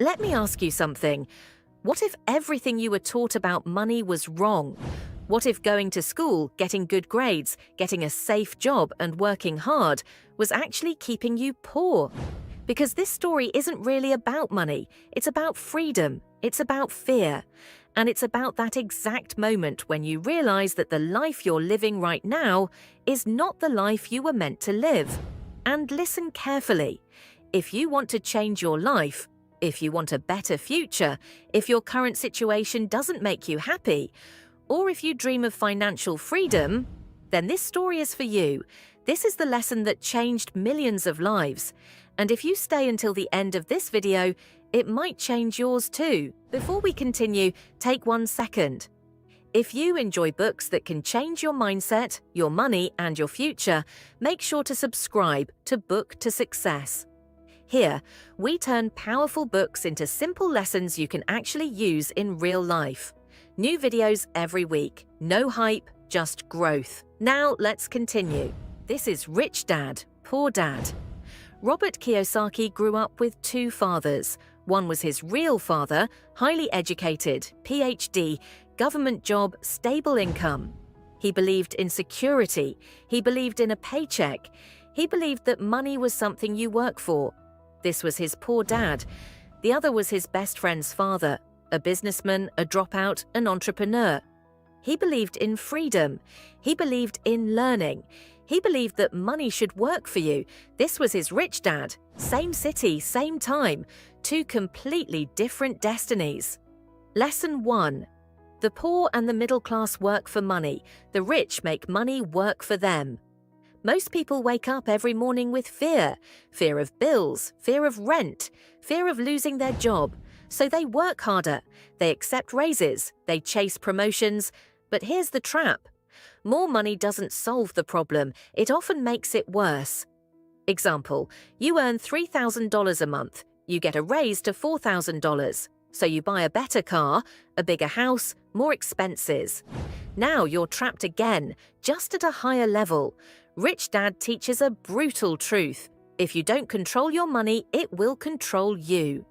Let me ask you something. What if everything you were taught about money was wrong? What if going to school, getting good grades, getting a safe job, and working hard was actually keeping you poor? Because this story isn't really about money. It's about freedom. It's about fear. And it's about that exact moment when you realize that the life you're living right now is not the life you were meant to live. And listen carefully. If you want to change your life, if you want a better future, if your current situation doesn't make you happy, or if you dream of financial freedom, then this story is for you. This is the lesson that changed millions of lives. And if you stay until the end of this video, it might change yours too. Before we continue, take 1 second. If you enjoy books that can change your mindset, your money, and your future, make sure to subscribe to Book to Success. Here, we turn powerful books into simple lessons you can actually use in real life. New videos every week. No hype, just growth. Now let's continue. This is Rich Dad, Poor Dad. Robert Kiyosaki grew up with 2 fathers. One was his real father, highly educated, PhD, government job, stable income. He believed in security. He believed in a paycheck. He believed that money was something you work for. This was his poor dad. The other was his best friend's father, a businessman, a dropout, an entrepreneur. He believed in freedom. He believed in learning. He believed that money should work for you. This was his rich dad. Same city, same time. 2 completely different destinies. Lesson 1. The poor and the middle class work for money. The rich make money work for them. Most people wake up every morning with fear. Fear of bills, fear of rent, fear of losing their job. So they work harder. They accept raises. They chase promotions. But here's the trap. More money doesn't solve the problem. It often makes it worse. Example, you earn $3,000 a month. You get a raise to $4,000. So you buy a better car, a bigger house, more expenses. Now you're trapped again, just at a higher level. Rich Dad teaches a brutal truth. If you don't control your money, it will control you.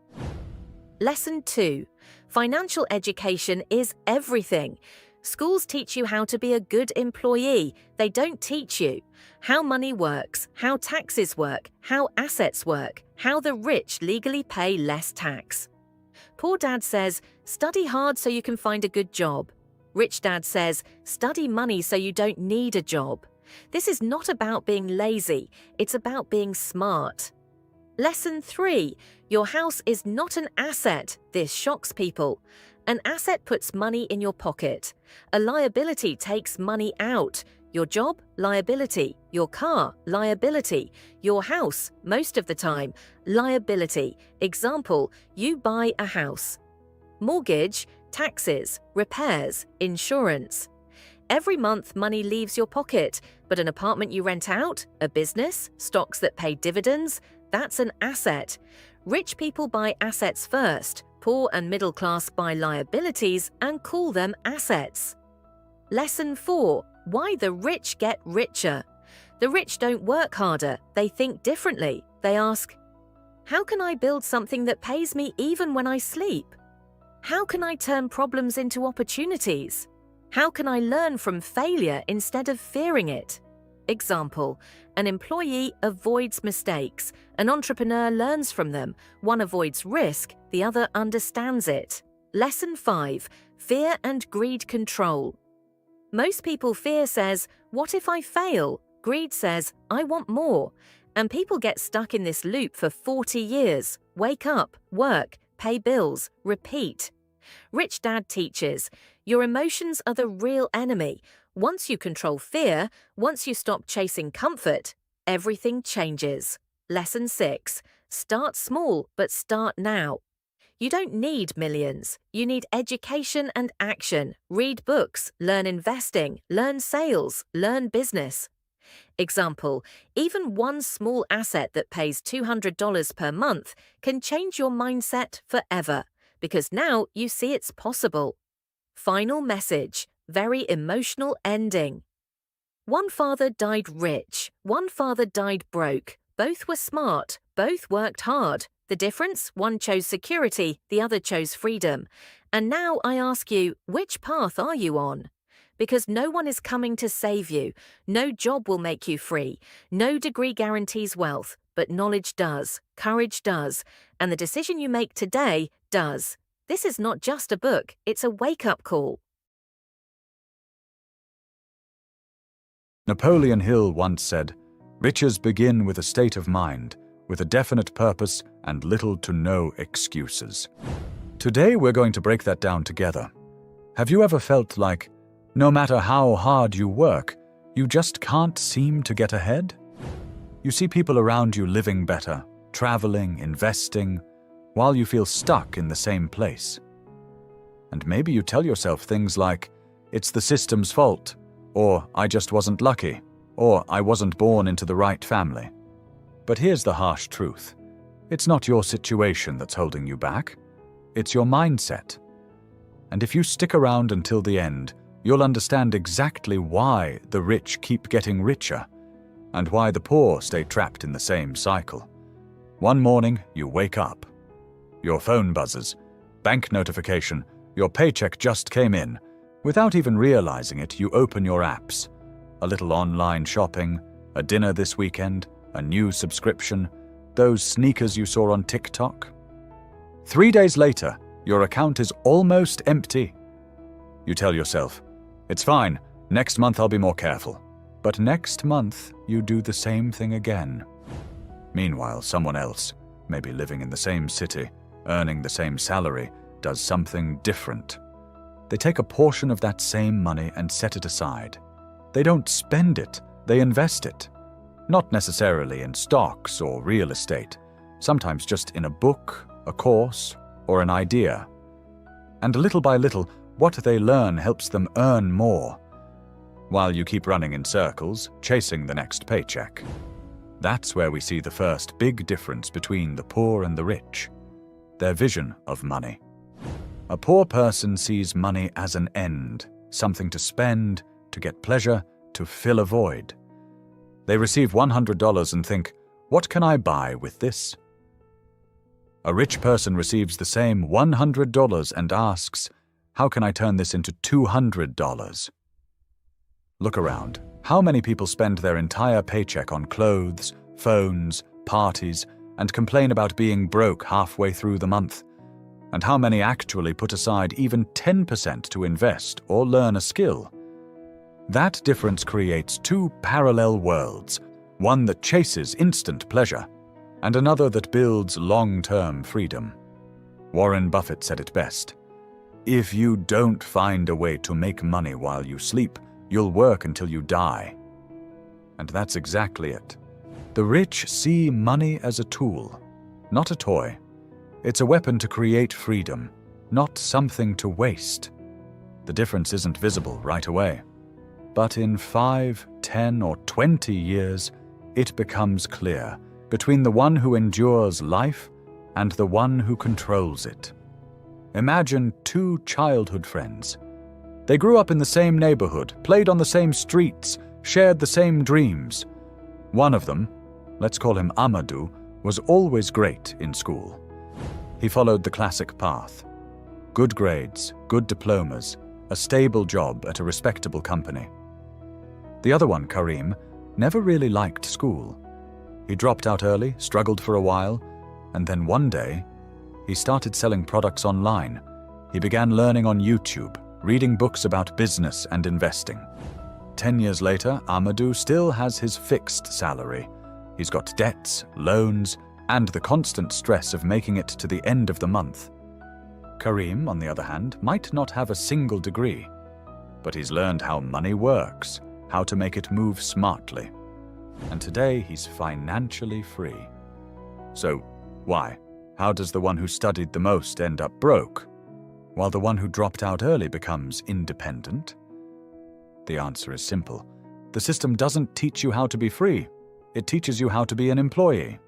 Lesson 2. Financial education is everything. Schools teach you how to be a good employee. They don't teach you how money works, how taxes work, how assets work, how the rich legally pay less tax. Poor Dad says, study hard so you can find a good job. Rich Dad says, study money so you don't need a job. This is not about being lazy, it's about being smart. Lesson 3. Your house is not an asset. This shocks people. An asset puts money in your pocket. A liability takes money out. Your job, liability. Your car, liability. Your house, most of the time, liability. Example, you buy a house. Mortgage, taxes, repairs, insurance. Every month, money leaves your pocket, but an apartment you rent out, a business, stocks that pay dividends, that's an asset. Rich people buy assets first. Poor and middle class buy liabilities and call them assets. Lesson 4. Why the rich get richer. The rich don't work harder, they think differently. They ask, how can I build something that pays me even when I sleep? How can I turn problems into opportunities? How can I learn from failure instead of fearing it? Example, an employee avoids mistakes. An entrepreneur learns from them. One avoids risk, the other understands it. Lesson 5. Fear and greed control. Most people fear says, what if I fail? Greed says, I want more. And people get stuck in this loop for 40 years. Wake up, work, pay bills, repeat. Rich Dad teaches, your emotions are the real enemy. Once you control fear, once you stop chasing comfort, everything changes. Lesson 6. Start small, but start now. You don't need millions. You need education and action. Read books, learn investing, learn sales, learn business. Example, even one small asset that pays $200 per month can change your mindset forever, because now you see it's possible. Final message, very emotional ending. One father died rich, one father died broke. Both were smart, both worked hard. The difference? One chose security, the other chose freedom. And now I ask you, which path are you on? Because no one is coming to save you. No job will make you free. No degree guarantees wealth, but knowledge does, courage does, and the decision you make today does. This is not just a book, it's a wake-up call. Napoleon Hill once said, "Riches begin with a state of mind, with a definite purpose and little to no excuses." Today we're going to break that down together. Have you ever felt like, no matter how hard you work, you just can't seem to get ahead? You see people around you living better, traveling, investing, while you feel stuck in the same place. And maybe you tell yourself things like, "It's the system's fault," or "I just wasn't lucky," or "I wasn't born into the right family." But here's the harsh truth. It's not your situation that's holding you back. It's your mindset. And if you stick around until the end, you'll understand exactly why the rich keep getting richer, and why the poor stay trapped in the same cycle. One morning, you wake up. Your phone buzzes. Bank notification. Your paycheck just came in. Without even realizing it, you open your apps. A little online shopping, a dinner this weekend, a new subscription, those sneakers you saw on TikTok. 3 days later, your account is almost empty. You tell yourself, "It's fine, next month I'll be more careful." But next month, you do the same thing again. Meanwhile, someone else, maybe living in the same city, earning the same salary, does something different. They take a portion of that same money and set it aside. They don't spend it, they invest it. Not necessarily in stocks or real estate, sometimes just in a book, a course, or an idea. And little by little, what they learn helps them earn more, while you keep running in circles, chasing the next paycheck. That's where we see the first big difference between the poor and the rich. Their vision of money. A poor person sees money as an end, something to spend, to get pleasure, to fill a void. They receive $100 and think, "What can I buy with this?" A rich person receives the same $100 and asks, "How can I turn this into $200? Look around. How many people spend their entire paycheck on clothes, phones, parties, and complain about being broke halfway through the month? And how many actually put aside even 10% to invest or learn a skill? That difference creates two parallel worlds, one that chases instant pleasure, and another that builds long-term freedom. Warren Buffett said it best, "If you don't find a way to make money while you sleep, you'll work until you die." And that's exactly it. The rich see money as a tool, not a toy. It's a weapon to create freedom, not something to waste. The difference isn't visible right away. But in 5, 10, or 20 years, it becomes clear between the one who endures life and the one who controls it. Imagine two childhood friends. They grew up in the same neighborhood, played on the same streets, shared the same dreams. One of them, let's call him Amadou, was always great in school. He followed the classic path. Good grades, good diplomas, a stable job at a respectable company. The other one, Karim, never really liked school. He dropped out early, struggled for a while, and then one day, he started selling products online. He began learning on YouTube, reading books about business and investing. 10 years later, Amadou still has his fixed salary. He's got debts, loans, and the constant stress of making it to the end of the month. Karim, on the other hand, might not have a single degree, but he's learned how money works, how to make it move smartly. And today he's financially free. So, why? How does the one who studied the most end up broke, while the one who dropped out early becomes independent? The answer is simple. The system doesn't teach you how to be free. It teaches you how to be an employee.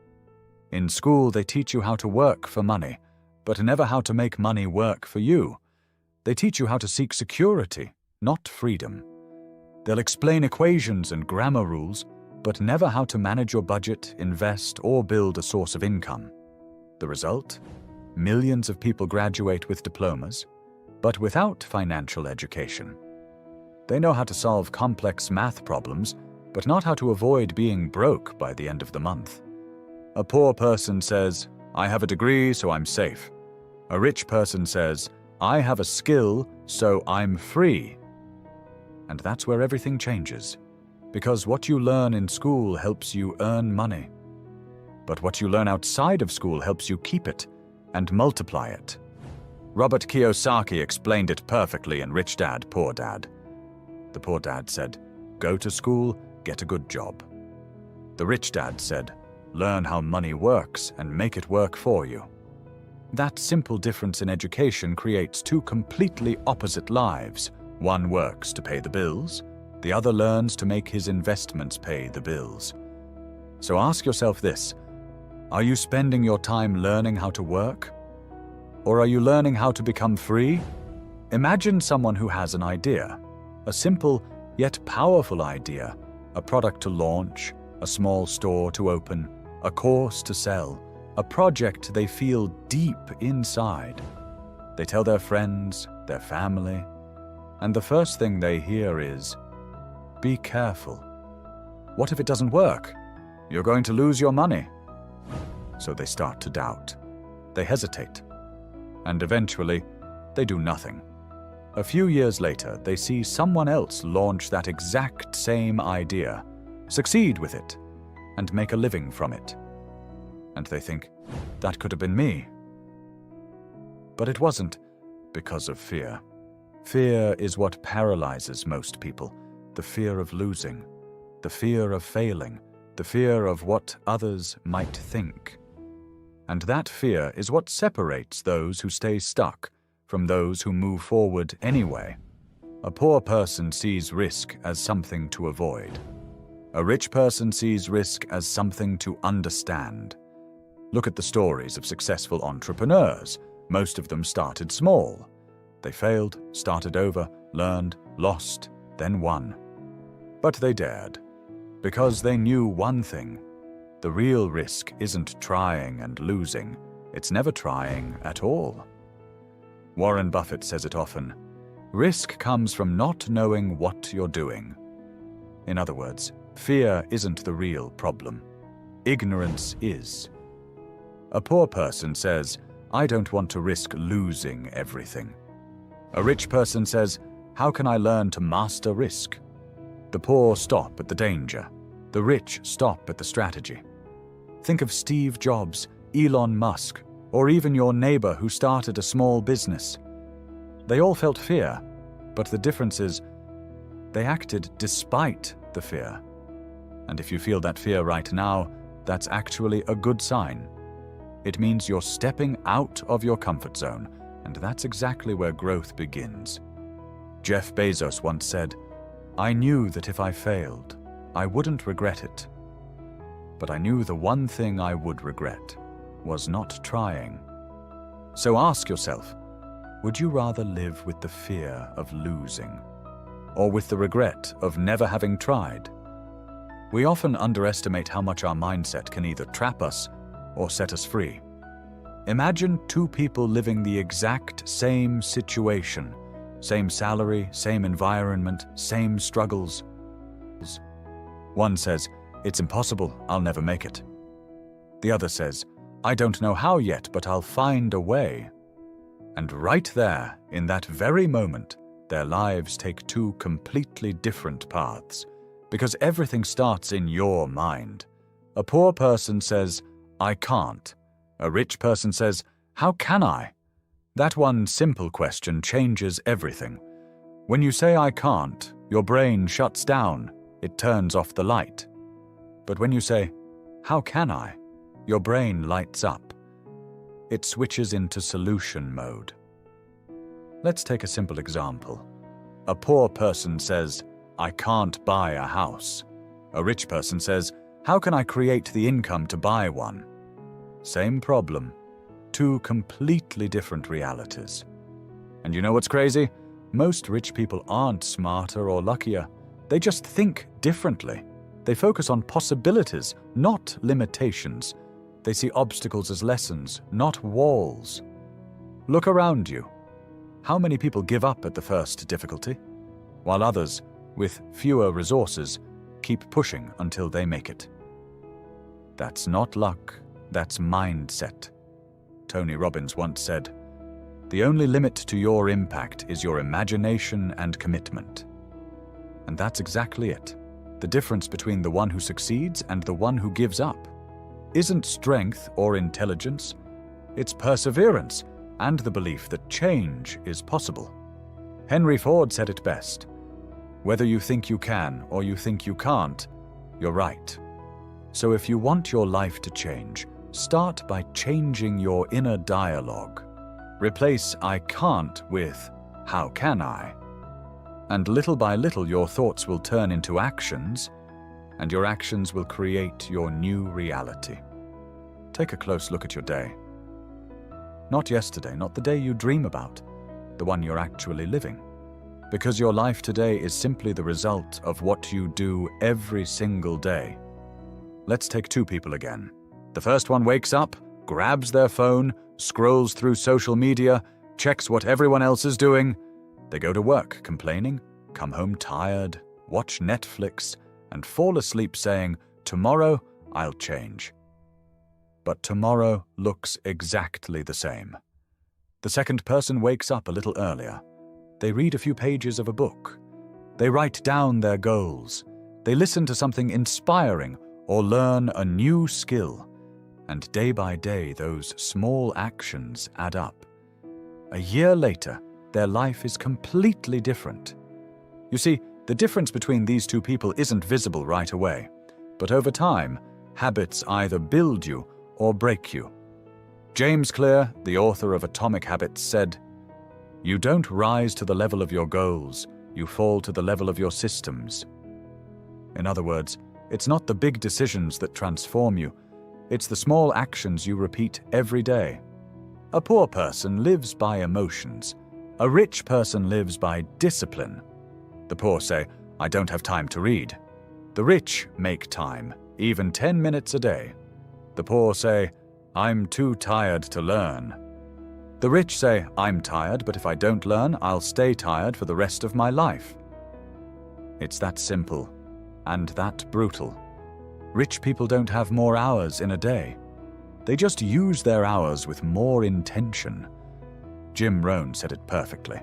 In school, they teach you how to work for money, but never how to make money work for you. They teach you how to seek security, not freedom. They'll explain equations and grammar rules, but never how to manage your budget, invest, or build a source of income. The result? Millions of people graduate with diplomas, but without financial education. They know how to solve complex math problems, but not how to avoid being broke by the end of the month. A poor person says, "I have a degree, so I'm safe." A rich person says, "I have a skill, so I'm free." And that's where everything changes, because what you learn in school helps you earn money. But what you learn outside of school helps you keep it and multiply it. Robert Kiyosaki explained it perfectly in Rich Dad, Poor Dad. The poor dad said, "Go to school, get a good job." The rich dad said, "Learn how money works and make it work for you." That simple difference in education creates two completely opposite lives. One works to pay the bills, the other learns to make his investments pay the bills. So ask yourself this: are you spending your time learning how to work? Or are you learning how to become free? Imagine someone who has an idea, a simple yet powerful idea, a product to launch, a small store to open, a course to sell, a project they feel deep inside. They tell their friends, their family, and the first thing they hear is, "Be careful. What if it doesn't work? You're going to lose your money." So they start to doubt. They hesitate. And eventually, they do nothing. A few years later, they see someone else launch that exact same idea, succeed with it, and make a living from it. And they think, that could have been me. But it wasn't, because of fear. Fear is what paralyzes most people. The fear of losing, the fear of failing, the fear of what others might think. And that fear is what separates those who stay stuck from those who move forward anyway. A poor person sees risk as something to avoid. A rich person sees risk as something to understand. Look at the stories of successful entrepreneurs. Most of them started small. They failed, started over, learned, lost, then won. But they dared, because they knew one thing. The real risk isn't trying and losing. It's never trying at all. Warren Buffett says it often. Risk comes from not knowing what you're doing. In other words, fear isn't the real problem. Ignorance is. A poor person says, "I don't want to risk losing everything." A rich person says, "How can I learn to master risk?" The poor stop at the danger. The rich stop at the strategy. Think of Steve Jobs, Elon Musk, or even your neighbor who started a small business. They all felt fear, but the difference is they acted despite the fear. And if you feel that fear right now, that's actually a good sign. It means you're stepping out of your comfort zone, and that's exactly where growth begins. Jeff Bezos once said, "I knew that if I failed, I wouldn't regret it. But I knew the one thing I would regret was not trying." So ask yourself, would you rather live with the fear of losing, or with the regret of never having tried? We often underestimate how much our mindset can either trap us or set us free. Imagine two people living the exact same situation, same salary, same environment, same struggles. One says, "It's impossible, I'll never make it." The other says, "I don't know how yet, but I'll find a way." And right there, in that very moment, their lives take two completely different paths, because everything starts in your mind. A poor person says, "I can't." A rich person says, "How can I?" That one simple question changes everything. When you say "I can't," your brain shuts down, it turns off the light. But when you say, "How can I?" your brain lights up. It switches into solution mode. Let's take a simple example. A poor person says, "I can't buy a house." A rich person says, "How can I create the income to buy one?" Same problem, two completely different realities. And you know what's crazy? Most rich people aren't smarter or luckier. They just think differently. They focus on possibilities, not limitations. They see obstacles as lessons, not walls. Look around you. How many people give up at the first difficulty, while others, with fewer resources, keep pushing until they make it? That's not luck, that's mindset. Tony Robbins once said, "The only limit to your impact is your imagination and commitment." And that's exactly it. The difference between the one who succeeds and the one who gives up isn't strength or intelligence, it's perseverance and the belief that change is possible. Henry Ford said it best, "Whether you think you can or you think you can't, you're right." So if you want your life to change, start by changing your inner dialogue. Replace "I can't" with "How can I?" And little by little your thoughts will turn into actions, and your actions will create your new reality. Take a close look at your day. Not yesterday, not the day you dream about, the one you're actually living. Because your life today is simply the result of what you do every single day. Let's take two people again. The first one wakes up, grabs their phone, scrolls through social media, checks what everyone else is doing. They go to work complaining, come home tired, watch Netflix, and fall asleep saying, "Tomorrow, I'll change." But tomorrow looks exactly the same. The second person wakes up a little earlier. They read a few pages of a book. They write down their goals. They listen to something inspiring or learn a new skill. And day by day, those small actions add up. A year later, their life is completely different. You see, the difference between these two people isn't visible right away. But over time, habits either build you or break you. James Clear, the author of Atomic Habits, said, "You don't rise to the level of your goals, you fall to the level of your systems." In other words, it's not the big decisions that transform you, it's the small actions you repeat every day. A poor person lives by emotions. A rich person lives by discipline. The poor say, "I don't have time to read." The rich make time, even 10 minutes a day. The poor say, "I'm too tired to learn." The rich say, "I'm tired, but if I don't learn, I'll stay tired for the rest of my life." It's that simple, and that brutal. Rich people don't have more hours in a day. They just use their hours with more intention. Jim Rohn said it perfectly.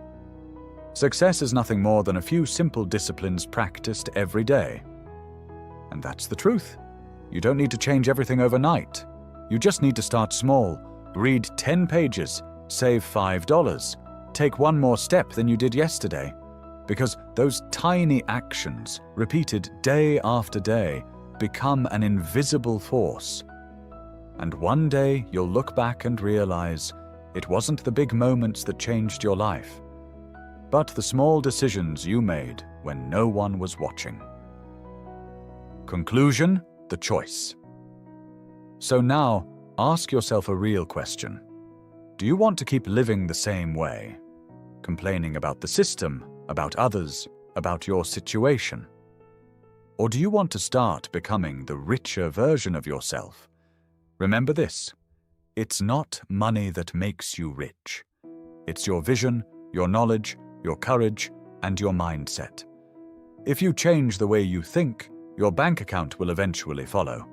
Success is nothing more than a few simple disciplines practiced every day. And that's the truth. You don't need to change everything overnight. You just need to start small, read 10 pages, save $5, take one more step than you did yesterday. Because those tiny actions, repeated day after day, become an invisible force. And one day you'll look back and realize it wasn't the big moments that changed your life, but the small decisions you made when no one was watching. Conclusion: the choice. So now, ask yourself a real question. Do you want to keep living the same way? Complaining about the system, about others, about your situation? Or do you want to start becoming the richer version of yourself? Remember this: it's not money that makes you rich. It's your vision, your knowledge, your courage, and your mindset. If you change the way you think, your bank account will eventually follow.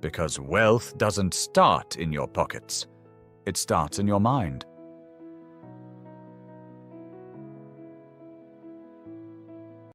Because wealth doesn't start in your pockets. It starts in your mind.